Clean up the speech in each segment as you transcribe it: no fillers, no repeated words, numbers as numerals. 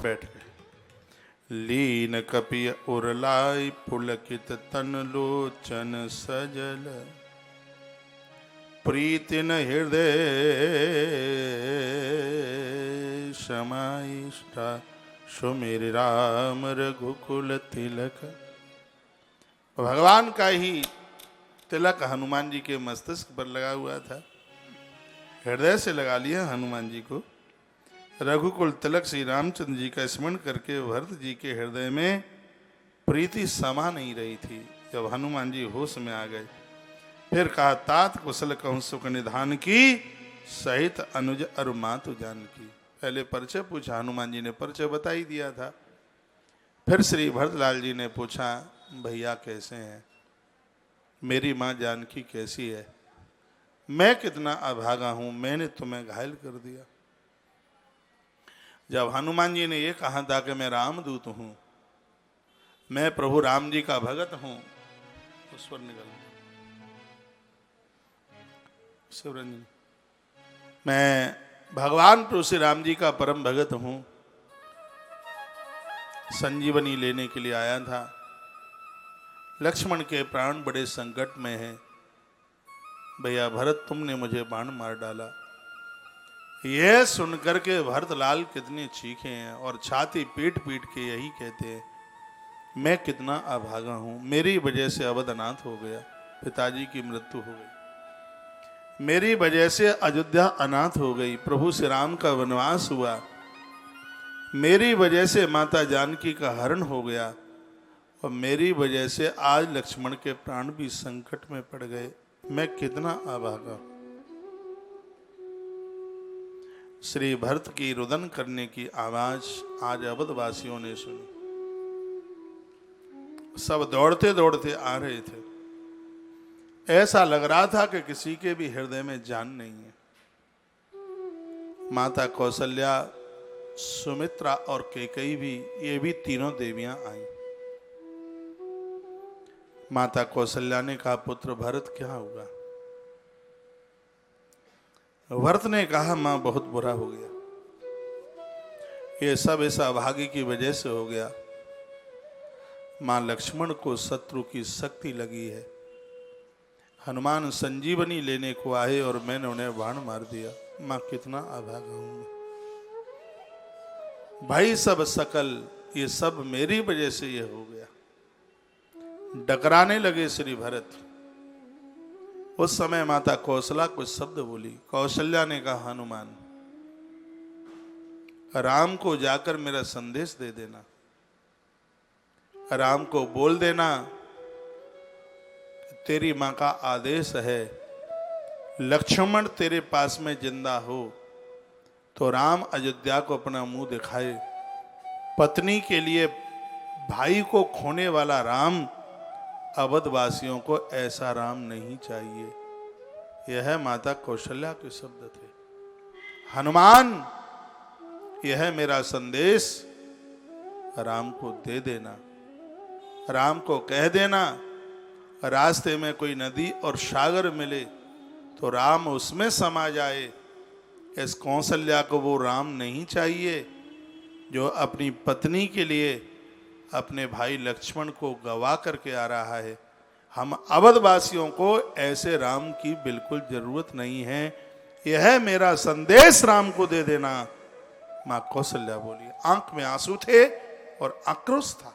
बैठ गए। लीन कपि उरलाई पुलकित तन लोचन सजल, प्रीति न हृदय समाइष्टा, सुमिर राम रघुकुल तिलक। भगवान का ही तिलक हनुमान जी के मस्तिष्क पर लगा हुआ था। हृदय से लगा लिया हनुमान जी को। रघुकुल तिलक श्री रामचंद्र जी का स्मरण करके भरत जी के हृदय में प्रीति समा नहीं रही थी। जब हनुमान जी होश में आ गए, फिर कहा, तात कुशल कहूँ सुख निधान की, सहित अनुज अरु मातु जानकी। पहले परिचय पूछा, हनुमान जी ने परिचय बता ही दिया था। फिर श्री भरतलाल जी ने पूछा, भैया कैसे हैं, मेरी माँ जानकी कैसी है, मैं कितना अभागा हूं, मैंने तुम्हें घायल कर दिया। जब हनुमान जी ने ये कहा था कि मैं रामदूत हूं, मैं प्रभु राम जी का भगत हूं, उस पर निकल शिवरंजन, मैं भगवान प्रभु श्री राम जी का परम भगत हूं, संजीवनी लेने के लिए आया था। लक्ष्मण के प्राण बड़े संकट में हैं, भैया भरत तुमने मुझे बाण मार डाला। यह सुनकर के भरतलाल कितने चीखे हैं और छाती पीट पीट के यही कहते हैं, मैं कितना अभागा हूं, मेरी वजह से अवध अनाथ हो गया, पिताजी की मृत्यु हो गई, मेरी वजह से अयोध्या अनाथ हो गई, प्रभु श्री राम का वनवास हुआ, मेरी वजह से माता जानकी का हरण हो गया, और मेरी वजह से आज लक्ष्मण के प्राण भी संकट में पड़ गए, मैं कितना अभागा हूं। श्री भरत की रुदन करने की आवाज आज अवधवासियों ने सुनी। सब दौड़ते दौड़ते आ रहे थे। ऐसा लग रहा था कि किसी के भी हृदय में जान नहीं है। माता कौशल्या, सुमित्रा और कैकेयी भी, ये भी तीनों देवियां आई। माता कौशल्या ने कहा, पुत्र भरत क्या होगा। भरत ने कहा, मां बहुत बुरा हो गया, ये सब इस अभागी की वजह से हो गया। मां लक्ष्मण को शत्रु की शक्ति लगी है, हनुमान संजीवनी लेने को आए और मैंने उन्हें बाण मार दिया, मां कितना अभागा हूं मैं। भाई सब सकल, ये सब मेरी वजह से ये हो गया। डकराने लगे श्री भरत। उस समय माता कौशल्या कुछ शब्द बोली। कौशल्या ने कहा, हनुमान राम को जाकर मेरा संदेश दे देना, राम को बोल देना तेरी मां का आदेश है, लक्ष्मण तेरे पास में जिंदा हो तो राम अयोध्या को अपना मुंह दिखाए। पत्नी के लिए भाई को खोने वाला राम, अवधवासियों को ऐसा राम नहीं चाहिए। यह माता कौशल्या के शब्द थे। हनुमान, यह मेरा संदेश राम को दे देना, राम को कह देना, रास्ते में कोई नदी और सागर मिले तो राम उसमें समा जाए। इस कौशल्या को वो राम नहीं चाहिए जो अपनी पत्नी के लिए अपने भाई लक्ष्मण को गवा करके आ रहा है। हम अवधवासियों को ऐसे राम की बिल्कुल जरूरत नहीं है, यह मेरा संदेश राम को दे देना। मां कौशल्या बोली, आंख में आंसू थे और आक्रोश था।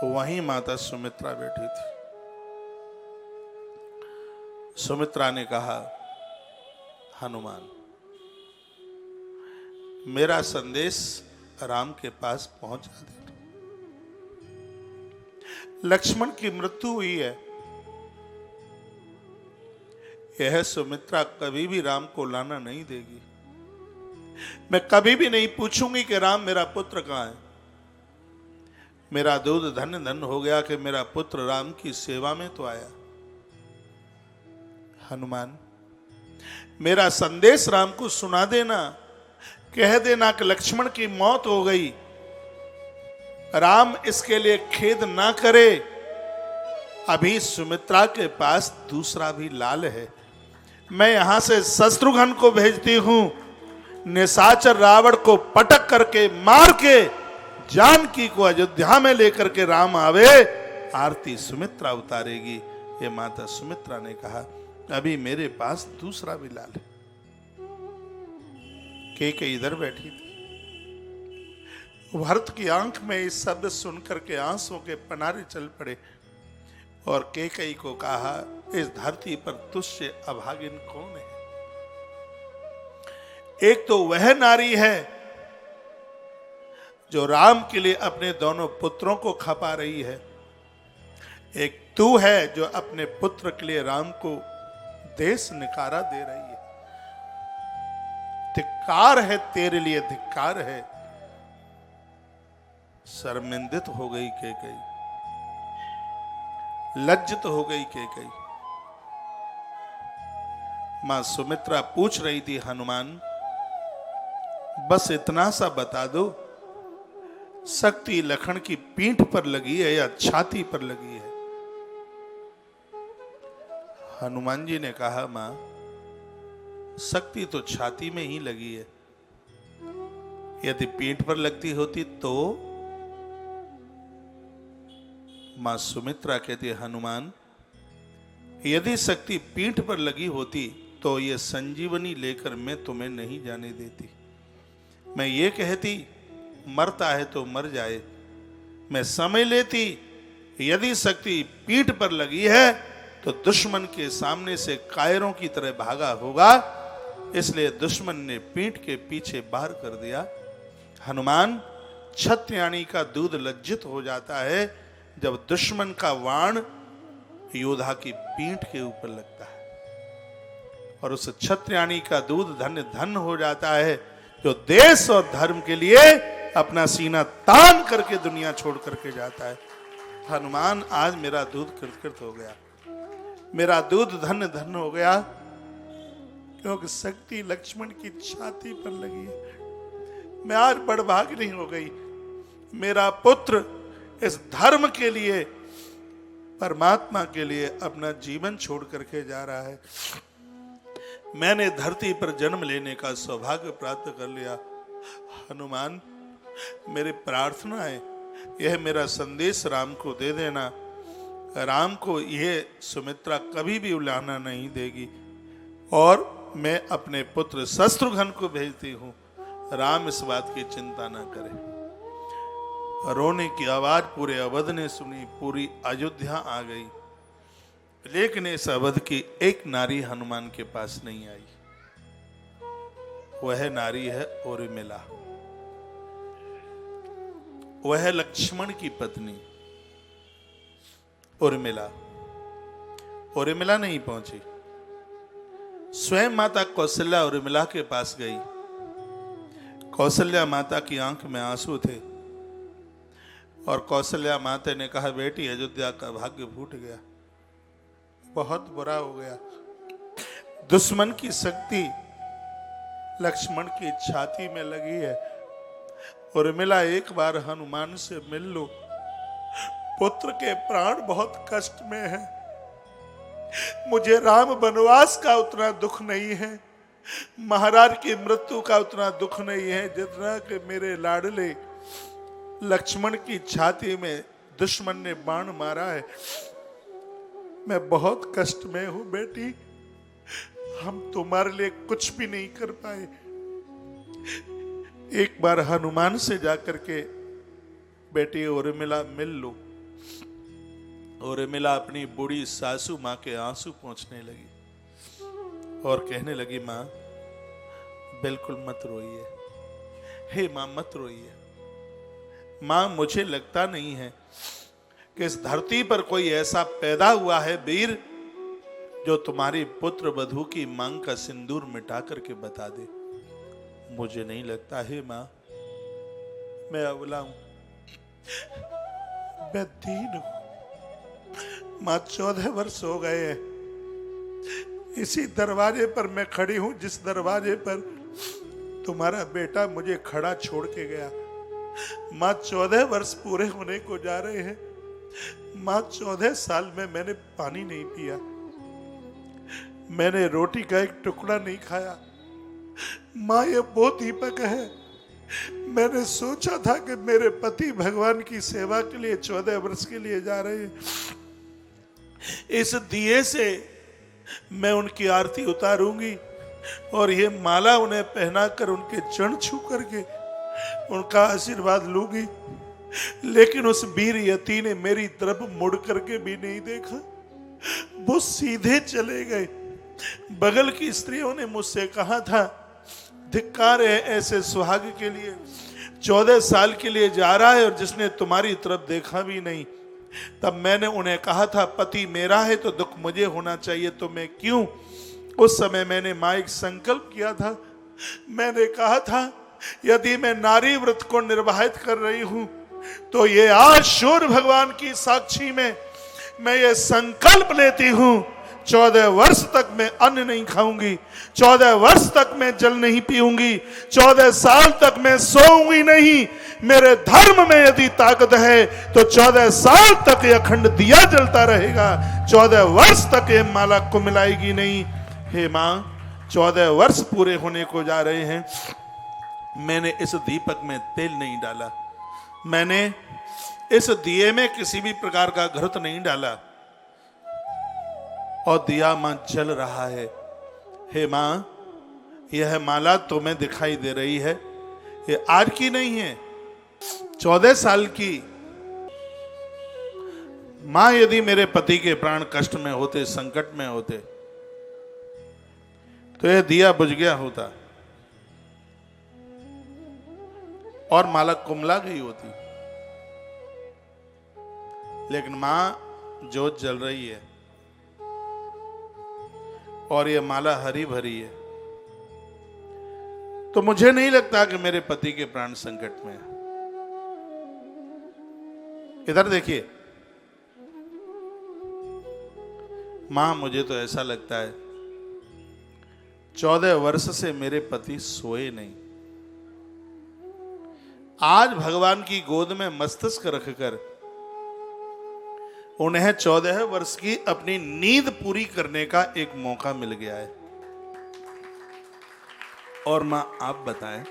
वहीं माता सुमित्रा बैठी थी। सुमित्रा ने कहा, हनुमान मेरा संदेश राम के पास पहुंचा दे। लक्ष्मण की मृत्यु हुई है, यह सुमित्रा कभी भी राम को लाना नहीं देगी। मैं कभी भी नहीं पूछूंगी कि राम मेरा पुत्र कहां है। मेरा दूध धन धन हो गया कि मेरा पुत्र राम की सेवा में तो आया। हनुमान मेरा संदेश राम को सुना देना, कह देना कि लक्ष्मण की मौत हो गई, राम इसके लिए खेद ना करे। अभी सुमित्रा के पास दूसरा भी लाल है, मैं यहां से शत्रुघ्न को भेजती हूं, निशाचर रावण को पटक करके मार के जानकी को अयोध्या में लेकर के राम आवे, आरती सुमित्रा उतारेगी। ये माता सुमित्रा ने कहा, अभी मेरे पास दूसरा भी लाल है। कैकेयी इधर बैठी थी। भरत की आंख में इस शब्द सुनकर के आंसुओं के पनारे चल पड़े और कैकेयी को कहा, इस धरती पर तुझसे अभागिन कौन है? एक तो वह नारी है जो राम के लिए अपने दोनों पुत्रों को खपा रही है, एक तू है जो अपने पुत्र के लिए राम को देश निकारा दे रही है। धिक्कार है तेरे लिए, धिक्कार है। शर्मिंदित हो गई कैकेयी, लज्जित हो गई कैकेयी। मां सुमित्रा पूछ रही थी, हनुमान बस इतना सा बता दो, शक्ति लखन की पीठ पर लगी है या छाती पर लगी है? हनुमान जी ने कहा, मां शक्ति तो छाती में ही लगी है, यदि पीठ पर लगती होती तो? मां सुमित्रा कहती है, हनुमान यदि शक्ति पीठ पर लगी होती तो ये संजीवनी लेकर मैं तुम्हें नहीं जाने देती। मैं ये कहती मरता है तो मर जाए, मैं समय लेती। यदि शक्ति पीठ पर लगी है तो दुश्मन के सामने से कायरों की तरह भागा होगा, इसलिए दुश्मन ने पीठ के पीछे बाहर कर दिया। हनुमान, क्षत्रियाणी का दूध लज्जित हो जाता है जब दुश्मन का वाण योद्धा की पीठ के ऊपर लगता है, और उस क्षत्रियाणी का दूध धन्य धन हो जाता है जो देश और धर्म के लिए अपना सीना तान करके दुनिया छोड़ करके जाता है। हनुमान, आज मेरा दूध कृतकृत हो गया, मेरा दूध धन्य धन्य हो गया, क्योंकि शक्ति लक्ष्मण की छाती पर लगी है। मैं आज बड़भागिनी हो गई, मेरा पुत्र इस धर्म के लिए, परमात्मा के लिए अपना जीवन छोड़ करके जा रहा है। मैंने धरती पर जन्म लेने का सौभाग्य प्राप्त कर लिया। हनुमान, मेरी प्रार्थना है, यह मेरा संदेश राम को दे देना। राम को यह सुमित्रा कभी भी उलाहना नहीं देगी, और मैं अपने पुत्र शत्रुघ्न को भेजती हूं, राम इस बात की चिंता ना करे। रोने की आवाज पूरे अवध ने सुनी, पूरी अयोध्या आ गई, लेकिन इस अवध की एक नारी हनुमान के पास नहीं आई। वह नारी है उर्मिला, वह लक्ष्मण की पत्नी उर्मिला। उर्मिला नहीं पहुंची, स्वयं माता कौशल्या उर्मिला के पास गई। कौशल्या माता की आंख में आंसू थे और कौशल्या माता ने कहा, बेटी अयोध्या का भाग्य फूट गया, बहुत बुरा हो गया। दुश्मन की शक्ति लक्ष्मण की छाती में लगी है। उर्मिला, एक बार हनुमान से मिल लो, पुत्र के प्राण बहुत कष्ट में है। मुझे राम वनवास का उतना दुख नहीं है, महाराज की मृत्यु का उतना दुख नहीं है, जितना कि मेरे लाडले लक्ष्मण की छाती में दुश्मन ने बाण मारा है। मैं बहुत कष्ट में हूं बेटी, हम तुम्हारे लिए कुछ भी नहीं कर पाए। एक बार हनुमान से जाकर के बेटी उर्मिला मिल लो। उर्मिला अपनी बूढ़ी सासू मां के आंसू पोंछने लगी और कहने लगी, मां बिल्कुल मत रोइए, हे मां मत रोइए। मां, मुझे लगता नहीं है कि इस धरती पर कोई ऐसा पैदा हुआ है वीर जो तुम्हारी पुत्र वधू की मांग का सिंदूर मिटा करके बता दे। मुझे नहीं लगता है मां, मैं अबला हूं, मैं दीन हूं। मां, 14 वर्ष हो गए हैं, इसी दरवाजे पर मैं खड़ी हूं जिस दरवाजे पर तुम्हारा बेटा मुझे खड़ा छोड़ के गया। मां, 14 वर्ष पूरे होने को जा रहे हैं। मां, 14 साल में मैंने पानी नहीं पिया। मैंने रोटी का एक टुकड़ा नहीं खाया। माँ, ये वो दीपक है। मैंने सोचा था कि मेरे पति भगवान की सेवा के लिए 14 वर्ष के लिए जा रहे हैं। इस दिए से मैं उनकी आरती उतारूंगी और ये माला उन्हें पहनाकर उनके चरण छू करके उनका आशीर्वाद लूंगी। लेकिन उस वीर यती ने मेरी तरफ मुड़ करके भी नहीं देखा, वो सीधे चले गए। बगल की स्त्रियों ने मुझसे कहा था, धिक्कार है ऐसे सुहाग के लिए, 14 साल के लिए जा रहा है और जिसने तुम्हारी तरफ देखा भी नहीं। तब मैंने उन्हें कहा था, पति मेरा है तो दुख मुझे होना चाहिए, तो मैं क्यों। उस समय मैंने मां एक संकल्प किया था। मैंने कहा था, यदि मैं नारी व्रत को निर्वाहित कर रही हूं तो ये आज सूर्य भगवान की साक्षी में मैं ये संकल्प लेती हूं, 14 वर्ष तक मैं अन्न नहीं खाऊंगी, 14 वर्ष तक मैं जल नहीं पीऊंगी, 14 साल तक मैं सोऊंगी नहीं। मेरे धर्म में यदि ताकत है तो 14 साल तक ये अखंड दिया जलता रहेगा, 14 वर्ष तक ये माला को मिलाएगी नहीं। हे मां, 14 वर्ष पूरे होने को जा रहे हैं। मैंने इस दीपक में तेल नहीं डाला, मैंने इस दिए में किसी भी प्रकार का घृत नहीं डाला और दिया मां जल रहा है। हे मां, यह माला तुम्हें दिखाई दे रही है, ये आज की नहीं है, 14 साल की। मां, यदि मेरे पति के प्राण कष्ट में होते, संकट में होते, तो यह दिया बुझ गया होता और माला कुमला गई होती। लेकिन मां, जोत जल रही है और यह माला हरी भरी है, तो मुझे नहीं लगता कि मेरे पति के प्राण संकट में है। इधर देखिए मां, मुझे तो ऐसा लगता है 14 वर्ष से मेरे पति सोए नहीं। आज भगवान की गोद में मस्तिष्क रखकर उन्हें 14 वर्ष की अपनी नींद पूरी करने का एक मौका मिल गया है। और मां, आप बताएं,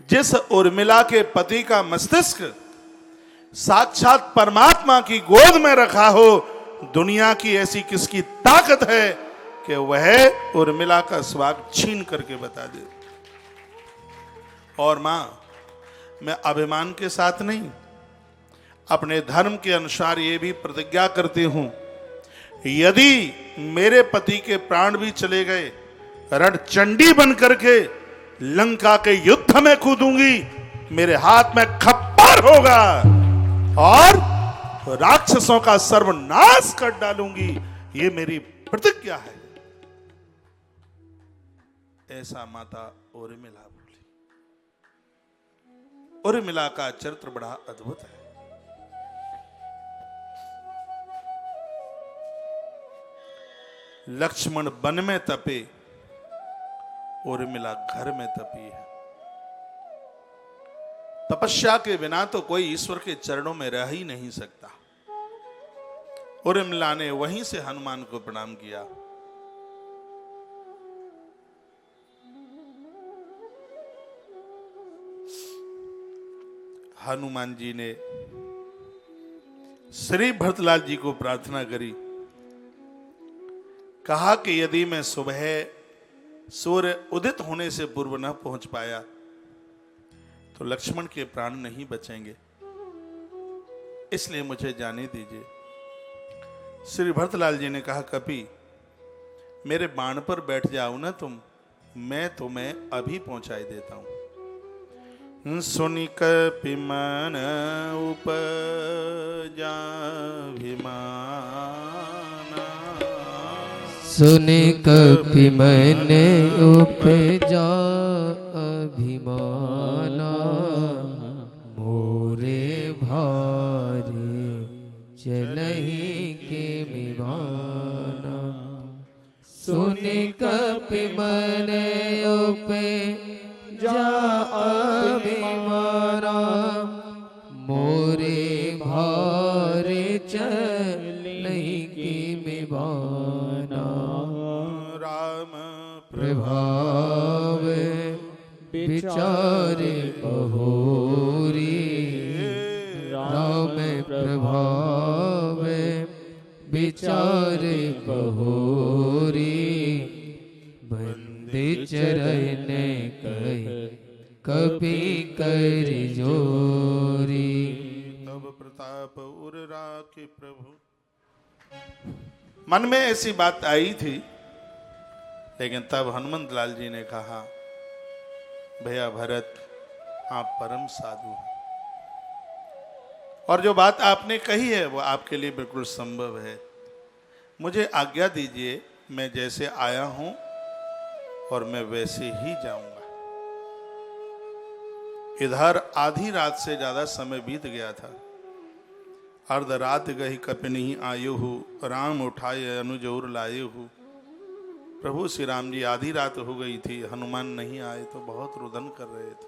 जिस उर्मिला के पति का मस्तिष्क साक्षात परमात्मा की गोद में रखा हो, दुनिया की ऐसी किसकी ताकत है कि वह उर्मिला का स्वाग छीन करके बता दे। और मां, मैं अभिमान के साथ नहीं, अपने धर्म के अनुसार ये भी प्रतिज्ञा करती हूं, यदि मेरे पति के प्राण भी चले गए, रणचंडी बन करके लंका के युद्ध में कूदूंगी, मेरे हाथ में खप्पर होगा और राक्षसों का सर्वनाश कर डालूंगी, ये मेरी प्रतिज्ञा है। ऐसा माता उर्मिला बोली। उर्मिला का चरित्र बड़ा अद्भुत है। लक्ष्मण वन में तपे, उर्मिला घर में तपी है। तपस्या के बिना तो कोई ईश्वर के चरणों में रह ही नहीं सकता। उर्मिला ने वहीं से हनुमान को प्रणाम किया। हनुमान जी ने श्री भरतलाल जी को प्रार्थना करी, कहा कि यदि मैं सुबह सूर्य उदित होने से पूर्व न पहुंच पाया तो लक्ष्मण के प्राण नहीं बचेंगे, इसलिए मुझे जाने दीजिए। श्री भरतलाल जी ने कहा, कपि मेरे बाण पर बैठ जाओ ना तुम, मैं तुम्हें अभी पहुंचाई देता हूं। सुनि कपि मन उपजा अभिमाना, सुनि कपि मन उपजा अभिमाना, मोरे भारी चलहि के विमाना। सुनि कपि मन उपजा अभिमाना, मोरे भारी चलहि के विमाना। प्रभावे विचारे बहोरी राम प्रभावे विचारे बहोरी बंदे चरण कहे कभी कर जोरी तब प्रताप उर राखे प्रभु। मन में ऐसी बात आई थी, लेकिन तब हनुमंत लाल जी ने कहा, भैया भरत, आप परम साधु हैं और जो बात आपने कही है वो आपके लिए बिल्कुल संभव है। मुझे आज्ञा दीजिए, मैं जैसे आया हूं और मैं वैसे ही जाऊंगा। इधर आधी रात से ज्यादा समय बीत गया था। अर्ध रात गही कपिनी आयुहु, राम उठाए अनुजोर लायुहु। प्रभु श्री राम जी आधी रात हो गई थी, हनुमान नहीं आए तो बहुत रुदन कर रहे थे।